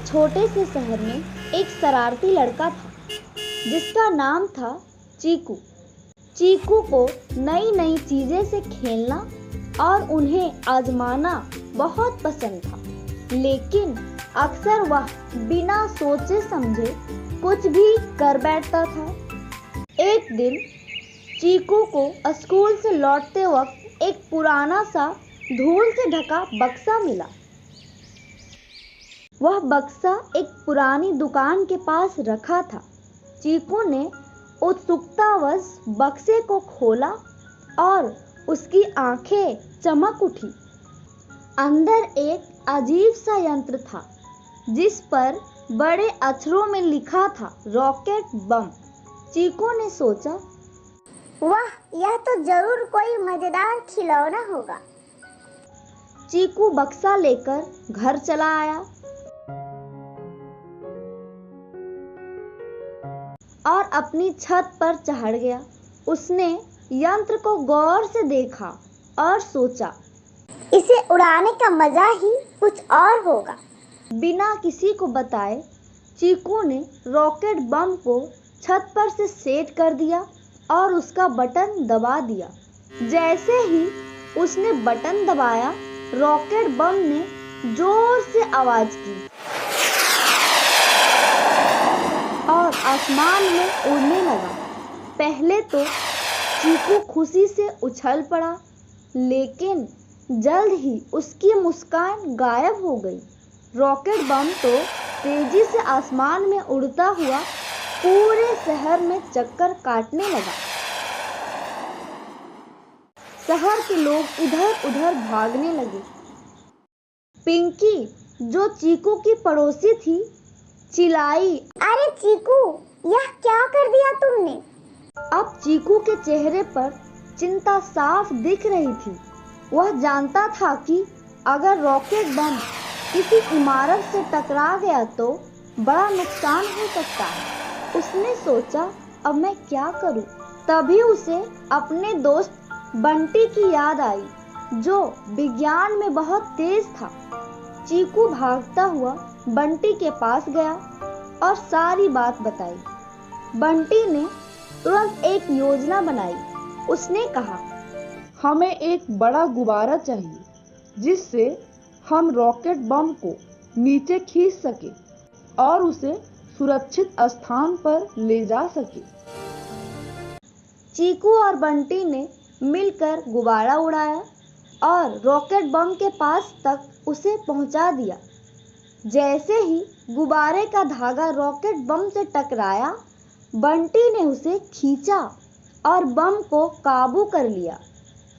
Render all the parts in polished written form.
छोटे से शहर में एक शरारती लड़का था जिसका नाम था चीकू। चीकू को नई नई चीज़ें से खेलना और उन्हें आजमाना बहुत पसंद था, लेकिन अक्सर वह बिना सोचे समझे कुछ भी कर बैठता था। एक दिन चीकू को स्कूल से लौटते वक्त एक पुराना सा धूल से ढका बक्सा मिला। वह बक्सा एक पुरानी दुकान के पास रखा था। चीकू ने उत्सुकतावश बक्से को खोला और उसकी आंखें चमक उठी। अंदर एक अजीब सा यंत्र था जिस पर बड़े अक्षरों में लिखा था रॉकेट बम। चीकू ने सोचा, वाह, यह तो जरूर कोई मजेदार खिलौना होगा। चीकू बक्सा लेकर घर चला आया और अपनी छत पर चढ़ गया। उसने यंत्र को गौर से देखा और सोचा, इसे उड़ाने का मजा ही कुछ और होगा। बिना किसी को बताए चीकू ने रॉकेट बम को छत पर से सेट कर दिया और उसका बटन दबा दिया। जैसे ही उसने बटन दबाया, रॉकेट बम ने जोर से आवाज की और आसमान में उड़ने लगा। पहले तो चीकू खुशी से उछल पड़ा, लेकिन जल्द ही उसकी मुस्कान गायब हो गई। रॉकेट बम तो तेजी से आसमान में उड़ता हुआ पूरे शहर में चक्कर काटने लगा। शहर के लोग इधर उधर भागने लगे। पिंकी, जो चीकू की पड़ोसी थी, चिल्लाई, अरे चीकू, यह क्या कर दिया तुमने? अब चीकू के चेहरे पर चिंता साफ दिख रही थी। वह जानता था कि अगर रॉकेट बम किसी इमारत से टकरा गया तो बड़ा नुकसान हो सकता है। उसने सोचा, अब मैं क्या करूं? तभी उसे अपने दोस्त बंटी की याद आई, जो विज्ञान में बहुत तेज था। चीकू भागता हुआ बंटी के पास गया और सारी बात बताई। बंटी ने तुरंत एक योजना बनाई। उसने कहा, हमें एक बड़ा गुब्बारा चाहिए जिससे हम रॉकेट बम को नीचे खींच सके और उसे सुरक्षित स्थान पर ले जा सके। चीकू और बंटी ने मिलकर गुब्बारा उड़ाया और रॉकेट बम के पास तक उसे पहुंचा दिया। जैसे ही गुब्बारे का धागा रॉकेट बम से टकराया, बंटी ने उसे खींचा और बम को काबू कर लिया।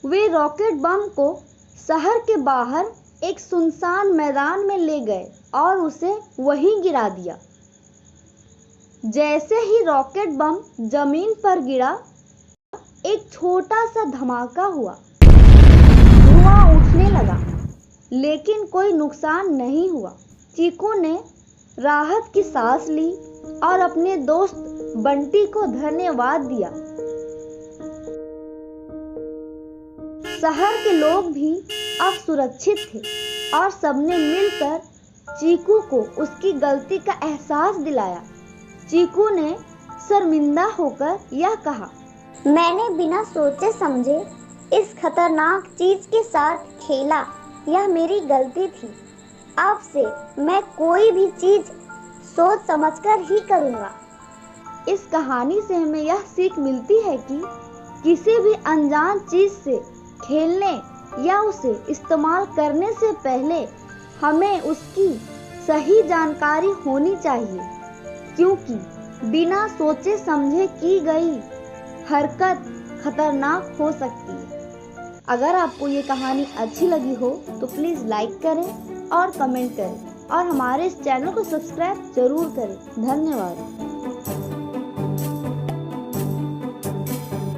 वे रॉकेट बम को शहर के बाहर एक सुनसान मैदान में ले गए और उसे वहीं गिरा दिया। जैसे ही रॉकेट बम जमीन पर गिरा, एक छोटा सा धमाका हुआ। धुआं उठने लगा, लेकिन कोई नुकसान नहीं हुआ। चीकू ने राहत की सांस ली और अपने दोस्त बंटी को धन्यवाद दिया। शहर के लोग भी अब सुरक्षित थे और सबने मिलकर चीकू को उसकी गलती का एहसास दिलाया। चीकू ने शर्मिंदा होकर यह कहा, मैंने बिना सोचे समझे इस खतरनाक चीज के साथ खेला। यह मेरी गलती थी। अब से मैं कोई भी चीज सोच समझकर ही करूँगा। इस कहानी से हमें यह सीख मिलती है कि किसी भी अनजान चीज से खेलने या उसे इस्तेमाल करने से पहले हमें उसकी सही जानकारी होनी चाहिए, क्योंकि बिना सोचे समझे की गई हरकत खतरनाक हो सकती है। अगर आपको ये कहानी अच्छी लगी हो तो प्लीज़ लाइक करें और कमेंट करें और हमारे इस चैनल को सब्सक्राइब जरूर करें। धन्यवाद।